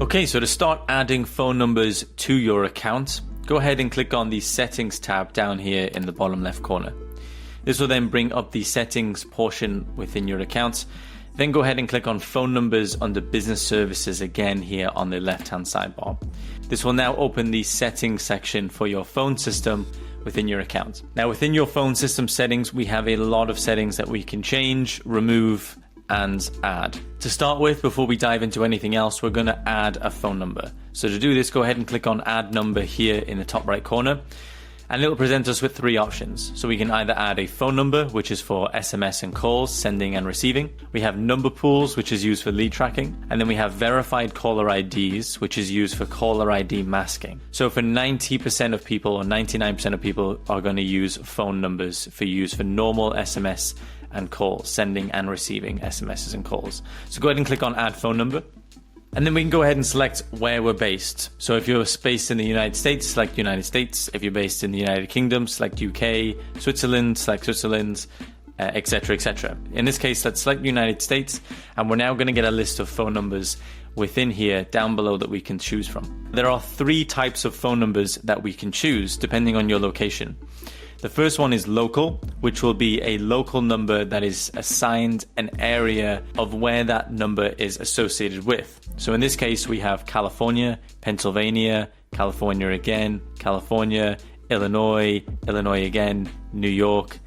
Okay, so to start adding phone numbers to your account, go ahead and click on the Settings tab down here in the bottom left corner. This will then bring up the settings portion within your account. Then go ahead and click on Phone Numbers under Business Services again here on the left-hand sidebar. This will now open the settings section for your phone system within your account. Now within your phone system settings, we have a lot of settings that we can change, remove, and add. To start with, before we dive into anything else, we're going to add a phone number. So to do this, go ahead and click on Add Number here in the top right corner, and it will present us with three options. So we can either add a phone number, which is for SMS and calls, sending and receiving. We have number pools, which is used for lead tracking. And then we have verified caller IDs, which is used for caller ID masking. So for 90% of people or 99% of people are going to use phone numbers for use for normal SMS and calls, sending and receiving SMSs and calls. So go ahead and click on Add Phone Number. And then we can go ahead and select where we're based. So if you're based in the United States, select United States. If you're based in the United Kingdom, select UK, Switzerland, select Switzerland, etc., etc. In this case, let's select United States, and we're now going to get a list of phone numbers within here down below that we can choose from. There are three types of phone numbers that we can choose depending on your location. The first one is local, which will be a local number that is assigned an area of where that number is associated with. So in this case, we have California, Pennsylvania, California again, California, Illinois, Illinois again, New York,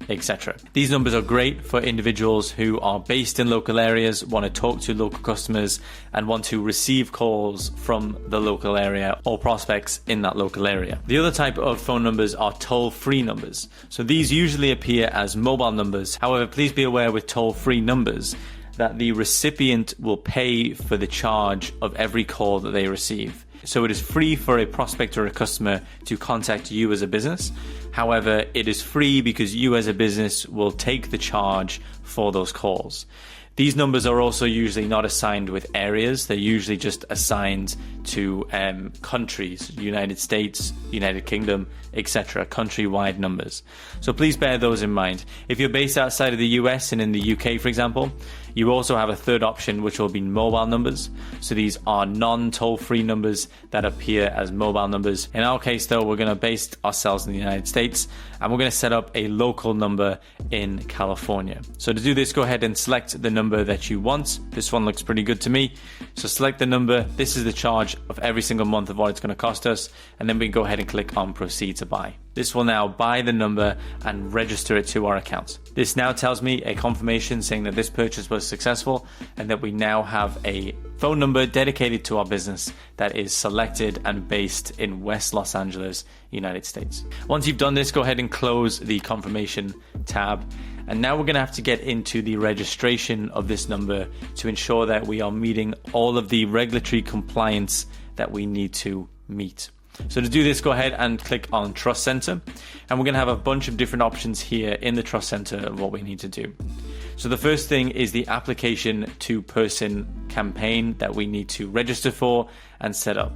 etc. These numbers are great for individuals who are based in local areas, want to talk to local customers, and want to receive calls from the local area or prospects in that local area. The other type of phone numbers are toll-free numbers. So these usually appear as mobile numbers. However, please be aware with toll-free numbers that the recipient will pay for the charge of every call that they receive. So it is free for a prospect or a customer to contact you as a business. However, it is free because you as a business will take the charge for those calls. These numbers are also usually not assigned with areas. They're usually just assigned to countries, United States, United Kingdom, etc., country-wide numbers. So please bear those in mind. If you're based outside of the US and in the UK, for example, you also have a third option, which will be mobile numbers. So these are non-toll-free numbers that appear as mobile numbers. In our case, though, we're going to base ourselves in the United States, and we're going to set up a local number in California. So to do this, go ahead and select the number that you want. This one looks pretty good to me. So select the number. This is the charge of every single month of what it's going to cost us. And then we can go ahead and click on Proceed to Buy. This will now buy the number and register it to our account. This now tells me a confirmation saying that this purchase was successful and that we now have a phone number dedicated to our business that is selected and based in West Los Angeles, United States. Once you've done this, go ahead and close the confirmation tab. And now we're going to have to get into the registration of this number to ensure that we are meeting all of the regulatory compliance that we need to meet. So to do this, go ahead and click on Trust Center, and we're going to have a bunch of different options here in the Trust Center of what we need to do. So the first thing is the application to person campaign that we need to register for and set up.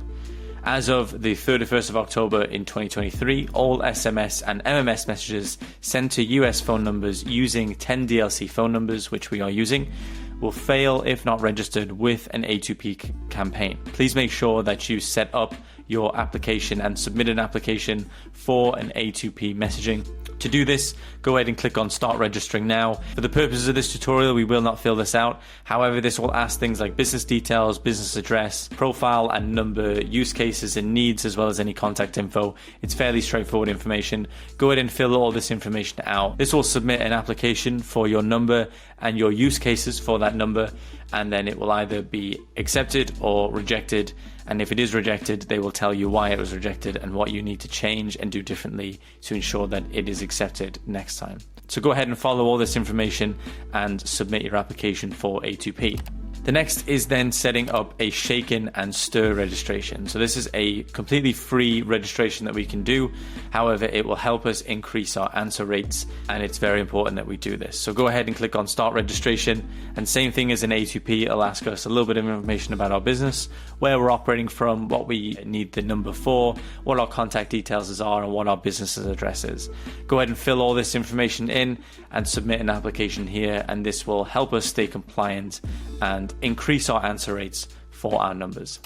As of the 31st of October in 2023, all SMS and MMS messages sent to US phone numbers using 10 DLC phone numbers, which we are using, will fail if not registered with an A2P campaign. Please make sure that you set up your application and submit an application for an A2P messaging. To do this, go ahead and click on Start Registering Now. For the purposes of this tutorial, we will not fill this out. However, this will ask things like business details, business address, profile and number, use cases and needs, as well as any contact info. It's fairly straightforward information. Go ahead and fill all this information out. This will submit an application for your number and your use cases for that number, and then it will either be accepted or rejected. And if it is rejected, they will tell you why it was rejected and what you need to change and do differently to ensure that it is accepted next time. So go ahead and follow all this information and submit your application for A2P. The next is then setting up a shaken and stir registration. So this is a completely free registration that we can do. However, it will help us increase our answer rates, and it's very important that we do this. So go ahead and click on Start Registration, and same thing as an A2P, it'll ask us a little bit of information about our business, where we're operating from, what we need the number for, what our contact details are, and what our business's address is. Go ahead and fill all this information in and submit an application here, and this will help us stay compliant and increase our answer rates for our numbers.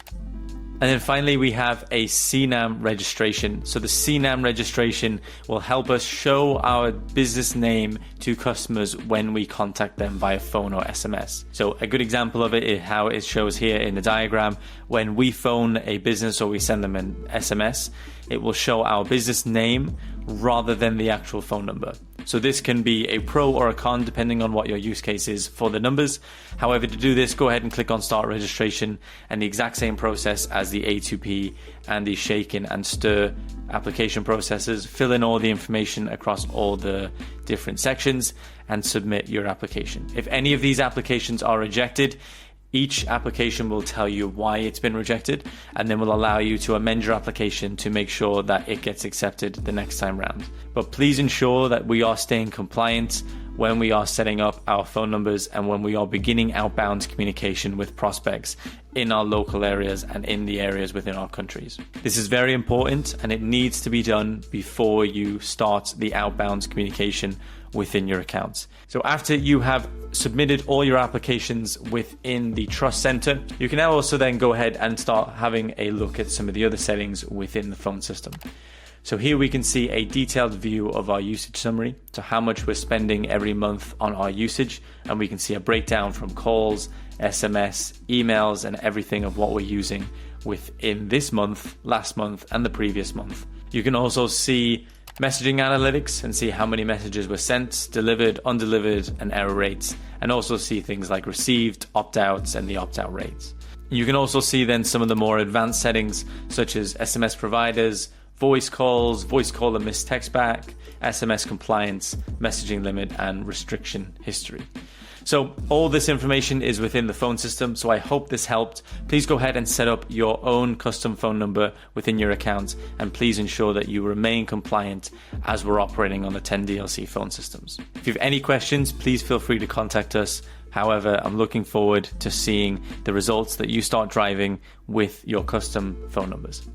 And then finally, we have a CNAM registration. So the CNAM registration will help us show our business name to customers when we contact them via phone or SMS. So a good example of it is how it shows here in the diagram. When we phone a business or we send them an SMS, it will show our business name rather than the actual phone number. So this can be a pro or a con depending on what your use case is for the numbers. However, to do this, go ahead and click on Start Registration, and the exact same process as the A2P and the shaken and stir application processes. Fill in all the information across all the different sections and submit your application. If any of these applications are rejected, each application will tell you why it's been rejected, and then will allow you to amend your application to make sure that it gets accepted the next time round. But please ensure that we are staying compliant when we are setting up our phone numbers and when we are beginning outbound communication with prospects in our local areas and in the areas within our countries. This is very important, and it needs to be done before you start the outbound communication within your accounts. So after you have submitted all your applications within the Trust Center, you can now also then go ahead and start having a look at some of the other settings within the phone system. So here we can see a detailed view of our usage summary, so how much we're spending every month on our usage, and we can see a breakdown from calls, SMS, emails, and everything of what we're using within this month, last month, and the previous month. You can also see messaging analytics and see how many messages were sent, delivered, undelivered, and error rates, and also see things like received, opt-outs, and the opt-out rates. You can also see then some of the more advanced settings, such as SMS providers, voice calls, voice call and missed text back, SMS compliance, messaging limit, and restriction history. So all this information is within the phone system, so I hope this helped. Please go ahead and set up your own custom phone number within your account, and please ensure that you remain compliant as we're operating on the 10 DLC phone systems. If you have any questions, please feel free to contact us. However, I'm looking forward to seeing the results that you start driving with your custom phone numbers.